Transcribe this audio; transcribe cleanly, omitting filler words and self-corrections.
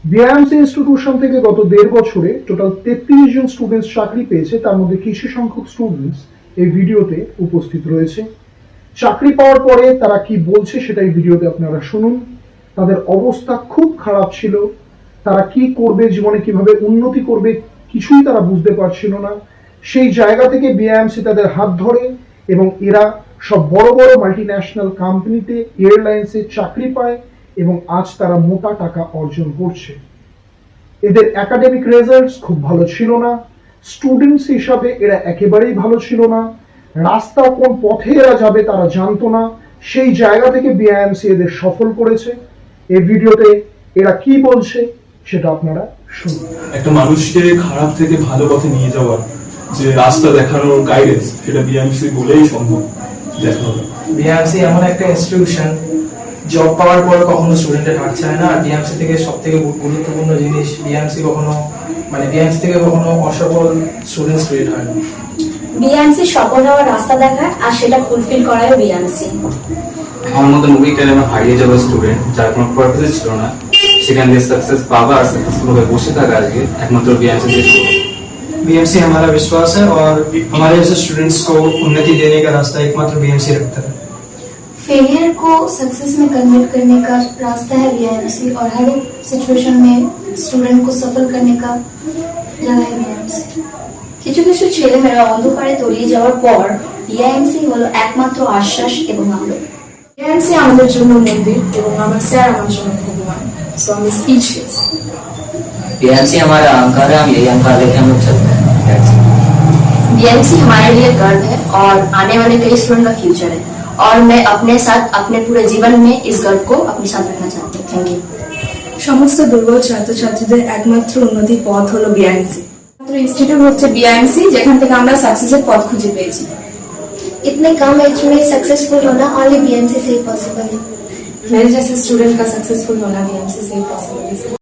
বিআইএমসি institution থেকে গত 1.5 বছরে টোটাল 33 জন স্টুডেন্টস চাকরি পেয়েছে, তার মধ্যে কিছু সংখ্যক স্টুডেন্টস এই ভিডিওতে উপস্থিত রয়েছে। চাকরি পাওয়ার পরে তারা কি বলছে সেটা এই ভিডিওতে আপনারা শুনুন। তাদের অবস্থা খুব খারাপ ছিল, তারা কি করবে, জীবনে কিভাবে উন্নতি করবে কিছুই তারা বুঝতে পারছিল না। সেই জায়গা থেকে বিআইএমসি তাদের হাত ধরে এবং এরা সব বড় বড় মাল্টিন্যাশনাল কোম্পানিতে এয়ারলাইন্সে চাকরি পায় এবং আজ তারা মোটা টাকা অর্জন করছে। এদের একাডেমিক রেজাল্টস খুব ভালো ছিল না, স্টুডেন্টস হিসাবে এরা একেবারেই ভালো ছিল না, রাস্তা কোন পথে এরা যাবে তারা জানতো না। সেই জায়গা থেকে বিআইএমসি এদের সফল করেছে। এই ভিডিওতে এরা কি বলছে সেটা আপনারা শুনুন। একটা মানুষকে খারাপ থেকে ভালো পথে নিয়ে যাওয়ার যে রাস্তা দেখানোর গাইডেন্স, সেটা বিআইএমসি বলেই সম্ভব দেখা হবে। বিআইএমসি এমন একটা ইনস্টিটিউশন, জব পাওয়ার পর কখনো স্টুডেন্টের হাত ছাড়ে না। বিআইএমসি থেকে সব থেকে গুরুত্বপূর্ণ জিনিস, বিআইএমসি থেকে কখনো অসফল স্টুডেন্টস ক্রিয়েট হয় না। বিআইএমসি সফল হওয়ার রাস্তা দেখায় আর সেটা ফুলফিল করায় বিআইএমসি। আমার মতো মুভি ক্যারিয়ারে হারিয়ে যাওয়া স্টুডেন্ট যার কোনো পারপাস ছিল না, সেখান দিয়ে সাকসেস পাওয়া আর সাকসেসফুল হয়ে বসে থাকা আজকে একমাত্র বিআইএমসি দিয়ে সম্ভব। बीएमसी हमारा विश्वास है और हमारे जैसे स्टूडेंट्स को उन्नति देने का रास्ता एकमात्र बीएमसी रखता है। फेलियर को सक्सेस में कन्वर्ट करने का रास्ता है बीआईएमसी और हर एक सिचुएशन में स्टूडेंट को सफल करने का जगह है बीआईएमसी। কিছু কিছু ছেলেমেয়েরা অন্ধকারে তলিয়ে যাওয়ার পর বিআইএমসি হলো একমাত্র আশ্বাস এবং আলো। বিআইএমসি আমাদের জন্য মন্দির এবং আমার স্যার আমার জন্য ভগবান। সো আমি স্পিচলেস। बीएमसी हमारा अहंकार है, हम यही अहंकार लेके हम लोग चलते हैं। बीआईएमसी हमारे लिए गर्व है और आने वाले कई स्टूडेंट का फ्यूचर है और मैं अपने साथ अपने पूरे जीवन में इस गर्व को अपने साथ रखना चाहती हूँ। Thank you. সমস্ত দুর্বল ছাত্রছাত্রীদের একমাত্র উন্নতির পথ হলো বিআইএমসি। মাত্র ইনস্টিটিউট হচ্ছে বিআইএমসি, যেখান থেকে আমরা সাকসেসের পথ খুঁজে পেয়েছি। इतने कम एज में सक्सेसफुल होना ओनली बीआईएमसी से ही पॉसिबल है। मेरे जैसे स्टूडेंट का सक्सेसफुल होना बीएमसी से ही पॉसिबल है।